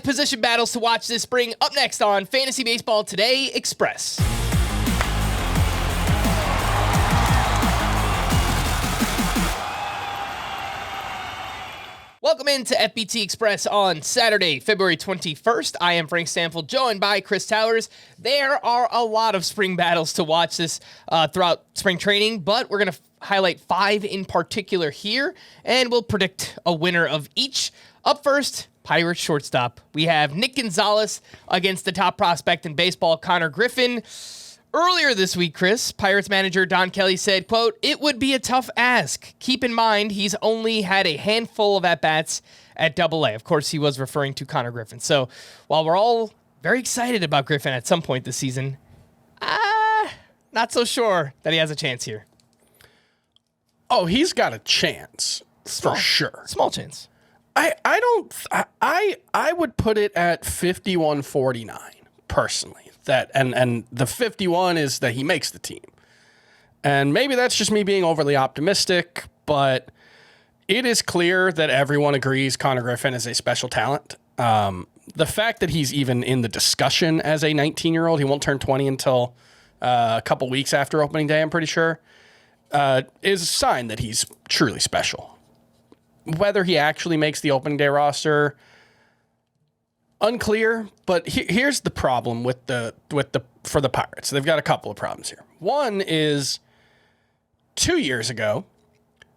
position battles to watch this spring up next on Fantasy Baseball Today Express. Welcome into FBT Express on Saturday, February 21st. I am Frank Stampfl, joined by Chris Towers. There are a lot of spring battles to watch this throughout spring training, but we're going to highlight 5 in particular here, and we'll predict a winner of each. Up first, Pirates shortstop. We have Nick Gonzalez against the top prospect in baseball, Connor Griffin. Earlier this week, Chris, Pirates manager Don Kelly said, quote, "It would be a tough ask. Keep in mind, he's only had a handful of at-bats at Double-A." Of course, he was referring to Connor Griffin. So while we're all very excited about Griffin at some point this season, not so sure that he has a chance here. Oh, he's got a chance for sure. Small chance. I would put it at 51-49 personally. That and the 51 is that he makes the team. And maybe that's just me being overly optimistic, but it is clear that everyone agrees Connor Griffin is a special talent. The fact that he's even in the discussion as a 19-year-old, he won't turn 20 until a couple weeks after opening day, I'm pretty sure, is a sign that he's truly special. Whether he actually makes the opening day roster, unclear, but here's the problem with the for the Pirates. They've got a couple of problems here. One is 2 years ago,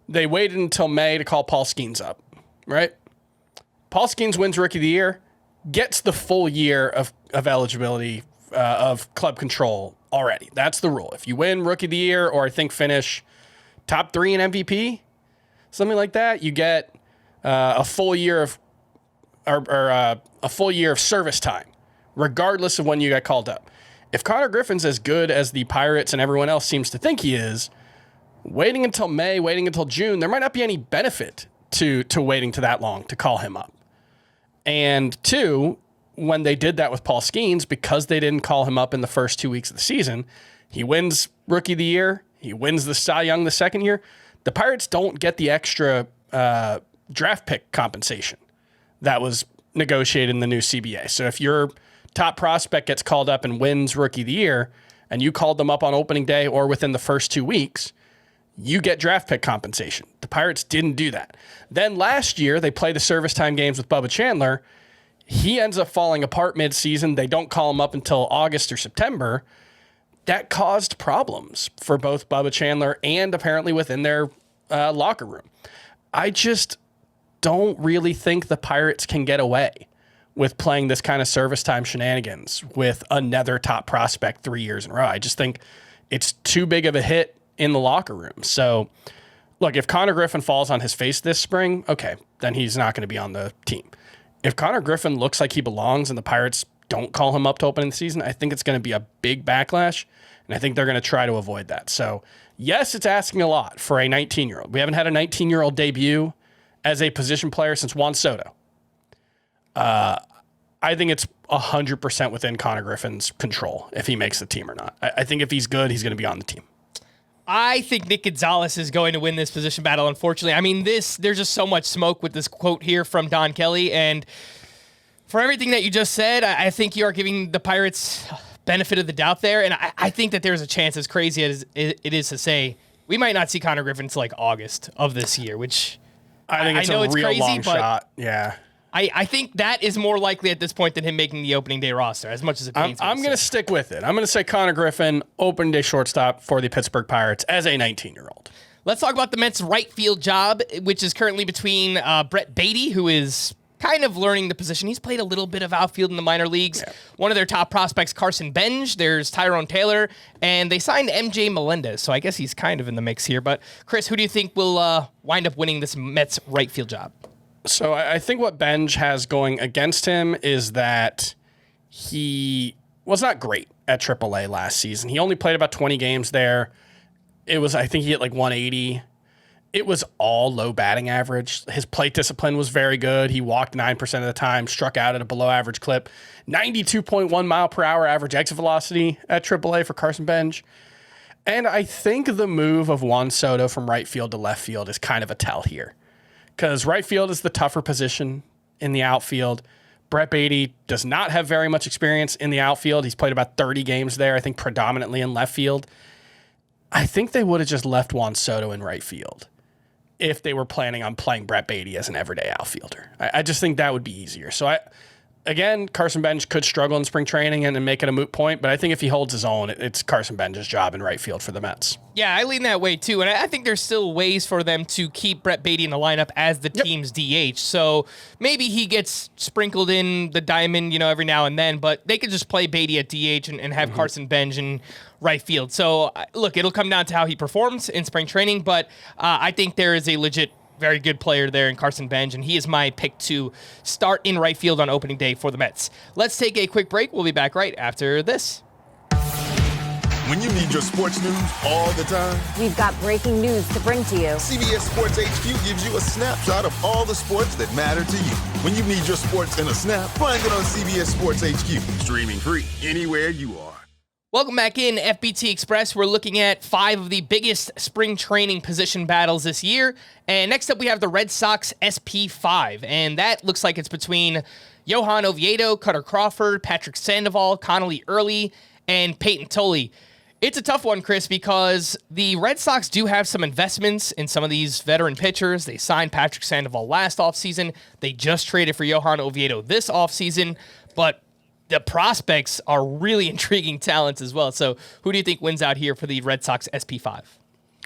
they waited until May to call Paul Skeens up, right? Paul Skeens wins Rookie of the Year, gets the full year of eligibility of club control already. That's the rule. If you win Rookie of the Year or I think finish top 3 in MVP, something like that, you get a full year of a full year of service time, regardless of when you got called up. If Connor Griffin's as good as the Pirates and everyone else seems to think he is, waiting until May, waiting until June, there might not be any benefit to waiting to that long to call him up. And 2, when they did that with Paul Skeens, because they didn't call him up in the first 2 weeks of the season, he wins Rookie of the Year, he wins the Cy Young the second year. The Pirates don't get the extra draft pick compensation that was negotiated in the new CBA. So if your top prospect gets called up and wins Rookie of the Year, and you called them up on opening day or within the first 2 weeks, you get draft pick compensation. The Pirates didn't do that. Then last year, they play the service time games with Bubba Chandler. He ends up falling apart mid-season. They don't call him up until August or September. That caused problems for both Bubba Chandler and apparently within their locker room. I just don't really think the Pirates can get away with playing this kind of service time shenanigans with another top prospect 3 years in a row. I just think it's too big of a hit in the locker room. So, look, if Connor Griffin falls on his face this spring, okay, then he's not going to be on the team. If Connor Griffin looks like he belongs and the Pirates don't call him up to open the season, I think it's going to be a big backlash, and I think they're going to try to avoid that. So, yes, it's asking a lot for a 19-year-old. We haven't had a 19-year-old debut as a position player since Juan Soto. I think it's 100% within Connor Griffin's control if he makes the team or not. I think if he's good, he's going to be on the team. I think Nick Gonzalez is going to win this position battle, unfortunately. I mean, there's just so much smoke with this quote here from Don Kelly, and for everything that you just said, I think you are giving the Pirates benefit of the doubt there, and I think that there's a chance, as crazy as it is to say, we might not see Connor Griffin until like August of this year, which I think it's a real crazy, long shot. Yeah. I think that is more likely at this point than him making the opening day roster, as much as it pains me. I'm going to stick with it. I'm going to say Connor Griffin, opening day shortstop for the Pittsburgh Pirates as a 19-year-old. Let's talk about the Mets' right field job, which is currently between Brett Beatty, who is kind of learning the position. He's played a little bit of outfield in the minor leagues. Yeah. One of their top prospects, Carson Benj. There's Tyrone Taylor, and they signed MJ Melendez, so I guess he's kind of in the mix here. But, Chris, who do you think will wind up winning this Mets right field job? So I think what Benj has going against him is that he was not great at AAA last season. He only played about 20 games there. I think he hit like 180. It was all low batting average. His plate discipline was very good. He walked 9% of the time, struck out at a below average clip, 92.1 mile per hour average exit velocity at AAA for Carson Benj. And I think the move of Juan Soto from right field to left field is kind of a tell here. Because right field is the tougher position in the outfield. Brett Beatty does not have very much experience in the outfield. He's played about 30 games there, I think predominantly in left field. I think they would have just left Juan Soto in right field if they were planning on playing Brett Beatty as an everyday outfielder. I just think that would be easier. So again, Carson Bench could struggle in spring training and make it a moot point, but I think if he holds his own, it's Carson Bench's job in right field for the Mets. Yeah, I lean that way too, and I think there's still ways for them to keep Brett Beatty in the lineup as the team's DH. So maybe he gets sprinkled in the diamond, every now and then, but they could just play Beatty at DH and have Carson Bench in right field. So look, it'll come down to how he performs in spring training, but I think there is a legit very good player there in Carson Bench, and he is my pick to start in right field on opening day for the Mets. Let's take a quick break. We'll be back right after this. When you need your sports news all the time, we've got breaking news to bring to you. CBS Sports HQ gives you a snapshot of all the sports that matter to you. When you need your sports in a snap, find it on CBS Sports HQ, streaming free anywhere you are. Welcome back in FBT Express. We're looking at 5 of the biggest spring training position battles this year. And next up, we have the Red Sox SP5. And that looks like it's between Johan Oviedo, Cutter Crawford, Patrick Sandoval, Connolly Early, and Peyton Tolley. It's a tough one, Chris, because the Red Sox do have some investments in some of these veteran pitchers. They signed Patrick Sandoval last offseason. They just traded for Johan Oviedo this offseason. But the prospects are really intriguing talents as well. So who do you think wins out here for the Red Sox SP5?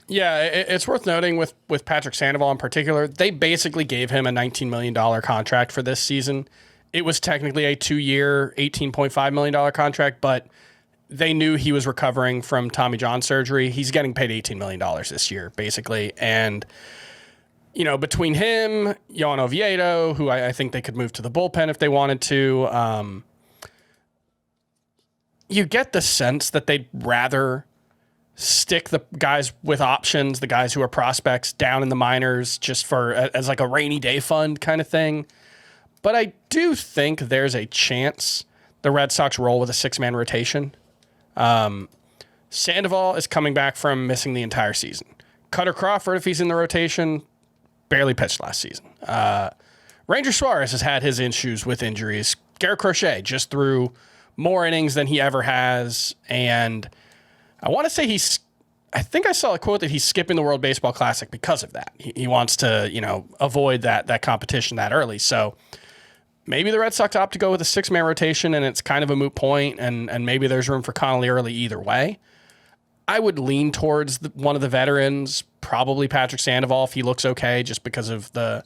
Yeah, it's worth noting with Patrick Sandoval in particular, they basically gave him a $19 million contract for this season. It was technically a 2-year, $18.5 million contract, but they knew he was recovering from Tommy John surgery. He's getting paid $18 million this year, basically. And, between him, Johan Oviedo, who I think they could move to the bullpen if they wanted to, you get the sense that they'd rather stick the guys with options, the guys who are prospects, down in the minors just as like a rainy day fund kind of thing. But I do think there's a chance the Red Sox roll with a 6-man rotation. Sandoval is coming back from missing the entire season. Cutter Crawford, if he's in the rotation, barely pitched last season. Ranger Suarez has had his issues with injuries. Garrett Crochet just threw more innings than he ever has. And I want to say I think I saw a quote that he's skipping the World Baseball Classic because of that. He wants to, avoid that competition that early. So maybe the Red Sox opt to go with a 6-man rotation and it's kind of a moot point, and maybe there's room for Connolly Early either way. I would lean towards one of the veterans, probably Patrick Sandoval if he looks okay, just because of the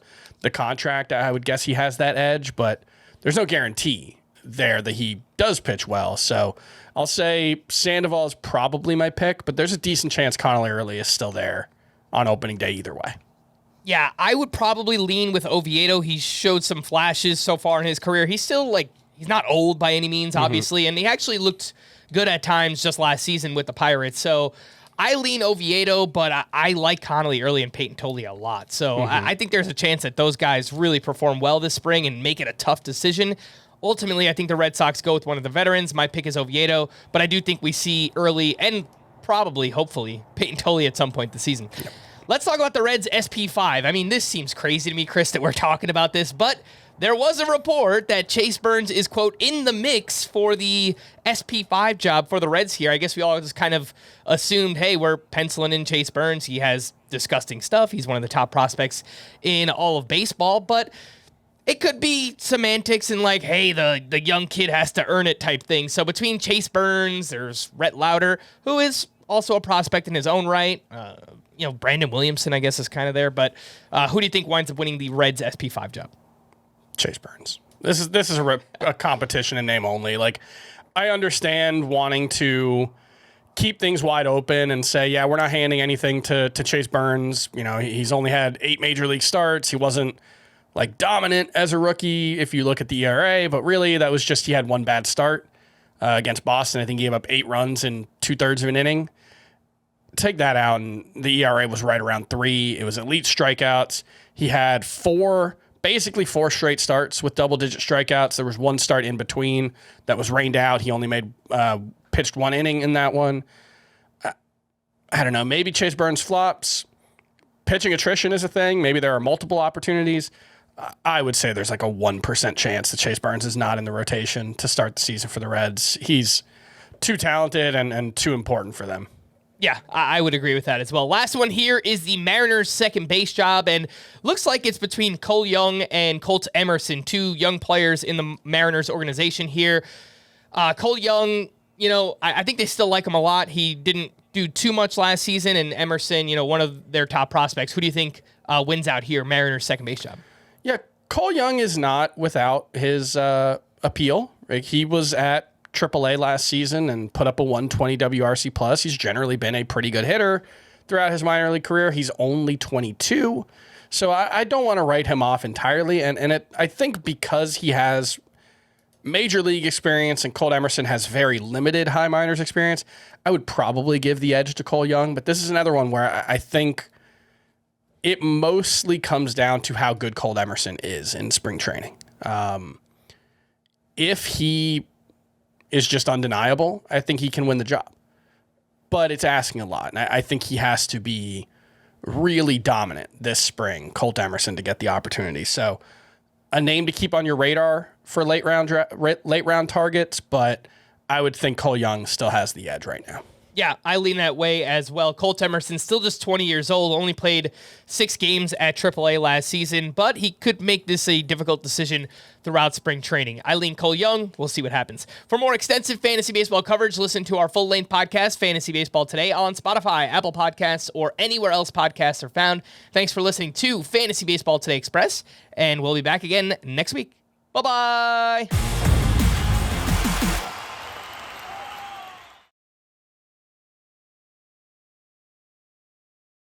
contract. I would guess he has that edge, but there's no guarantee there that he does pitch well. So I'll say Sandoval is probably my pick, but there's a decent chance Connolly Early is still there on opening day either way. Yeah, I would probably lean with Oviedo. He showed some flashes so far in his career. He's still he's not old by any means, obviously, and he actually looked good at times just last season with the Pirates. So I lean Oviedo, but I like Connolly Early and Peyton Tolley a lot. So I think there's a chance that those guys really perform well this spring and make it a tough decision. Ultimately, I think the Red Sox go with one of the veterans. My pick is Oviedo, but I do think we see Early and probably, hopefully, Peyton Tolley at some point this season. Yep. Let's talk about the Reds SP5. I mean, this seems crazy to me, Chris, that we're talking about this, but there was a report that Chase Burns is, quote, in the mix for the SP5 job for the Reds here. I guess we all just kind of assumed, hey, we're penciling in Chase Burns. He has disgusting stuff. He's one of the top prospects in all of baseball, but it could be semantics and hey, the young kid has to earn it type thing. So between Chase Burns, there's Rhett Lauder, who is also a prospect in his own right. Brandon Williamson, I guess, is kind of there. But who do you think winds up winning the Reds SP5 job? Chase Burns. This is a competition in name only. I understand wanting to keep things wide open and say, yeah, we're not handing anything to Chase Burns. He's only had 8 major league starts. He wasn't dominant as a rookie if you look at the ERA, but really that was just he had one bad start against Boston. I think he gave up 8 runs in 2/3 of an inning. Take that out, and the ERA was right around 3. It was elite strikeouts. He had 4 straight starts with double-digit strikeouts. There was 1 start in between that was rained out. He only pitched 1 inning in that one. I don't know. Maybe Chase Burns flops. Pitching attrition is a thing. Maybe there are multiple opportunities. I would say there's like a 1% chance that Chase Burns is not in the rotation to start the season for the Reds. He's too talented and too important for them. Yeah, I would agree with that as well. Last one here is the Mariners' second base job, and looks like it's between Cole Young and Colt Emerson, two young players in the Mariners organization here. Cole Young, I think they still like him a lot. He didn't do too much last season, and Emerson, one of their top prospects. Who do you think wins out here, Mariners' second base job? Yeah, Cole Young is not without his appeal. Right? He was at AAA last season and put up a 120 WRC plus. He's generally been a pretty good hitter throughout his minor league career. He's only 22, so I don't want to write him off entirely. I think because he has major league experience and Colt Emerson has very limited high minors experience, I would probably give the edge to Cole Young. But this is another one where I think it mostly comes down to how good Colt Emerson is in spring training. If he is just undeniable, I think he can win the job. But it's asking a lot. And I think he has to be really dominant this spring, Colt Emerson, to get the opportunity. So a name to keep on your radar for late round targets, but I would think Cole Young still has the edge right now. Yeah, I lean that way as well. Colt Emerson, still just 20 years old, only played 6 games at AAA last season, but he could make this a difficult decision throughout spring training. I lean Cole Young. We'll see what happens. For more extensive fantasy baseball coverage, listen to our full-length podcast, Fantasy Baseball Today, on Spotify, Apple Podcasts, or anywhere else podcasts are found. Thanks for listening to Fantasy Baseball Today Express, and we'll be back again next week. Bye-bye.